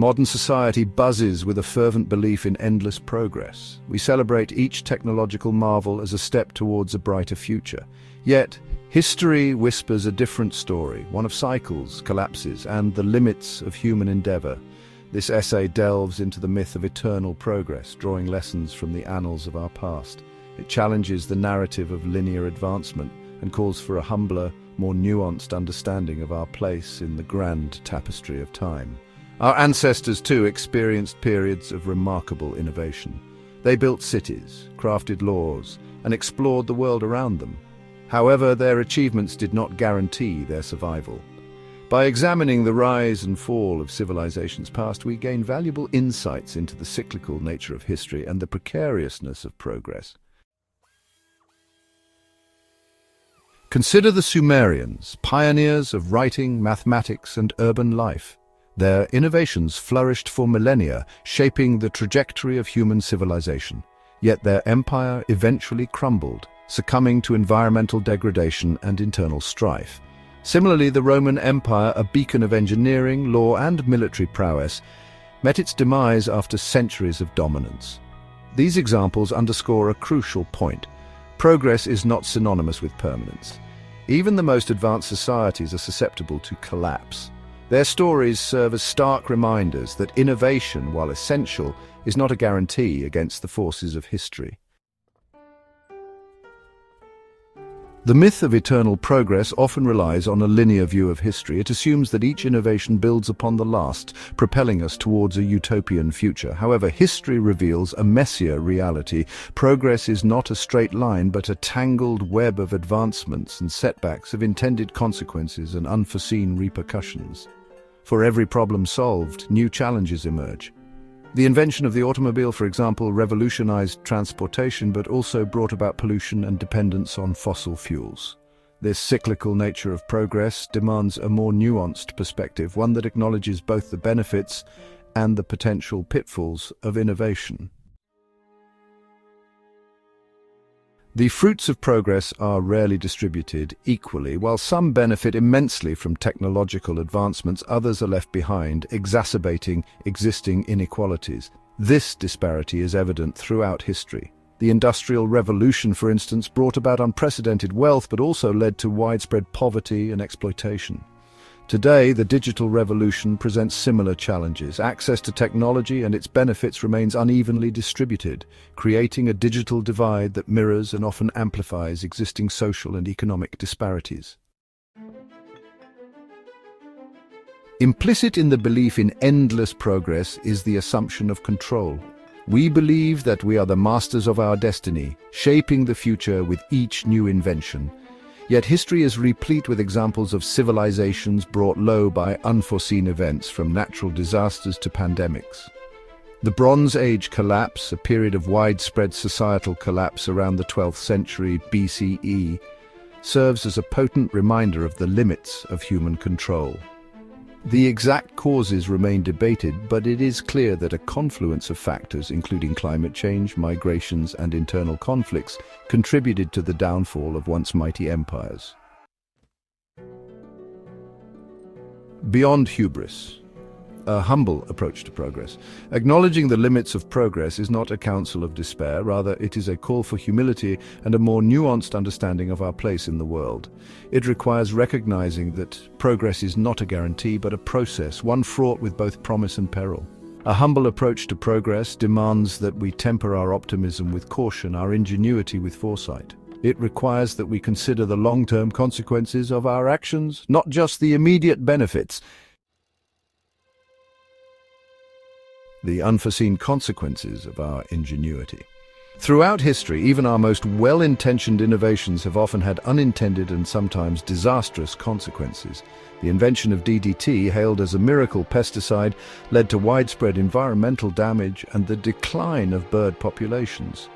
Modern society buzzes with a fervent belief in endless progress. We celebrate each technological marvel as a step towards a brighter future. Yet, history whispers a different story, one of cycles, collapses, and the limits of human endeavor. This essay delves into the myth of eternal progress, drawing lessons from the annals of our past. It challenges the narrative of linear advancement and calls for a humbler, more nuanced understanding of our place in the grand tapestry of time. Our ancestors, too, experienced periods of remarkable innovation. They built cities, crafted laws, and explored the world around them. However, their achievements did not guarantee their survival. By examining the rise and fall of civilizations past, we gain valuable insights into the cyclical nature of history and the precariousness of progress. Consider the Sumerians, pioneers of writing, mathematics, and urban life. Their innovations flourished for millennia, shaping the trajectory of human civilization. Yet their empire eventually crumbled, succumbing to environmental degradation and internal strife. Similarly, the Roman Empire, a beacon of engineering, law, and military prowess, met its demise after centuries of dominance. These examples underscore a crucial point. Progress is not synonymous with permanence. Even the most advanced societies are susceptible to collapse. Their stories serve as stark reminders that innovation, while essential, is not a guarantee against the forces of history. The myth of eternal progress often relies on a linear view of history. It assumes that each innovation builds upon the last, propelling us towards a utopian future. However, history reveals a messier reality. Progress is not a straight line, but a tangled web of advancements and setbacks of intended consequences and unforeseen repercussions. For every problem solved, new challenges emerge. The invention of the automobile, for example, revolutionized transportation but also brought about pollution and dependence on fossil fuels. This cyclical nature of progress demands a more nuanced perspective, one that acknowledges both the benefits and the potential pitfalls of innovation. The fruits of progress are rarely distributed equally. While some benefit immensely from technological advancements, others are left behind, exacerbating existing inequalities. This disparity is evident throughout history. The Industrial Revolution, for instance, brought about unprecedented wealth but also led to widespread poverty and exploitation. Today, the digital revolution presents similar challenges. Access to technology and its benefits remains unevenly distributed, creating a digital divide that mirrors and often amplifies existing social and economic disparities. Implicit in the belief in endless progress is the assumption of control. We believe that we are the masters of our destiny, shaping the future with each new invention. Yet history is replete with examples of civilizations brought low by unforeseen events, from natural disasters to pandemics. The Bronze Age collapse, a period of widespread societal collapse around the 12th century BCE, serves as a potent reminder of the limits of human control. The exact causes remain debated, but it is clear that a confluence of factors, including climate change, migrations, and internal conflicts, contributed to the downfall of once mighty empires. Beyond hubris, a humble approach to progress. Acknowledging the limits of progress is not a counsel of despair, rather it is a call for humility and a more nuanced understanding of our place in the world. It requires recognizing that progress is not a guarantee but a process, one fraught with both promise and peril. A humble approach to progress demands that we temper our optimism with caution, our ingenuity with foresight. It requires that we consider the long-term consequences of our actions, not just the immediate benefits. The unforeseen consequences of our ingenuity. Throughout history, even our most well-intentioned innovations have often had unintended and sometimes disastrous consequences. The invention of DDT, hailed as a miracle pesticide, led to widespread environmental damage and the decline of bird populations.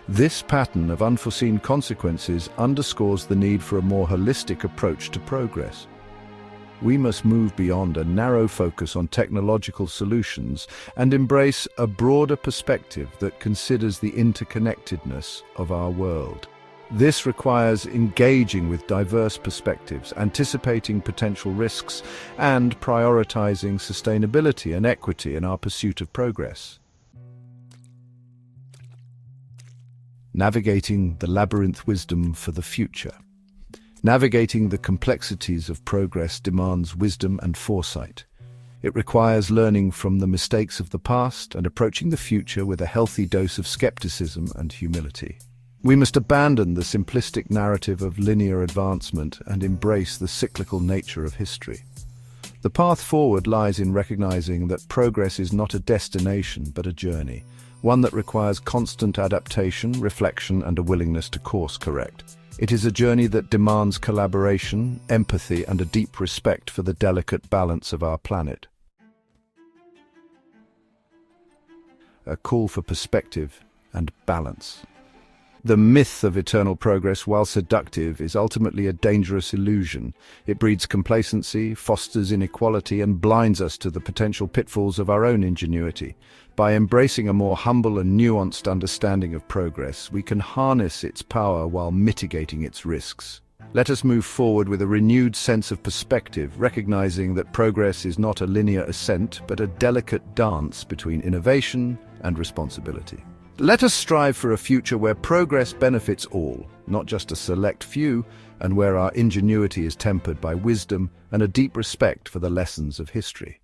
This pattern of unforeseen consequences underscores the need for a more holistic approach to progress. We must move beyond a narrow focus on technological solutions and embrace a broader perspective that considers the interconnectedness of our world. This requires engaging with diverse perspectives, anticipating potential risks, and prioritizing sustainability and equity in our pursuit of progress. Navigating the labyrinth wisdom for the future. Navigating the complexities of progress demands wisdom and foresight. It requires learning from the mistakes of the past and approaching the future with a healthy dose of skepticism and humility. We must abandon the simplistic narrative of linear advancement and embrace the cyclical nature of history. The path forward lies in recognizing that progress is not a destination but a journey, one that requires constant adaptation, reflection, and a willingness to course correct. It is a journey that demands collaboration, empathy, and a deep respect for the delicate balance of our planet. A call for perspective and balance. The myth of eternal progress, while seductive, is ultimately a dangerous illusion. It breeds complacency, fosters inequality, and blinds us to the potential pitfalls of our own ingenuity. By embracing a more humble and nuanced understanding of progress, we can harness its power while mitigating its risks. Let us move forward with a renewed sense of perspective, recognizing that progress is not a linear ascent, but a delicate dance between innovation and responsibility. Let us strive for a future where progress benefits all, not just a select few, and where our ingenuity is tempered by wisdom and a deep respect for the lessons of history.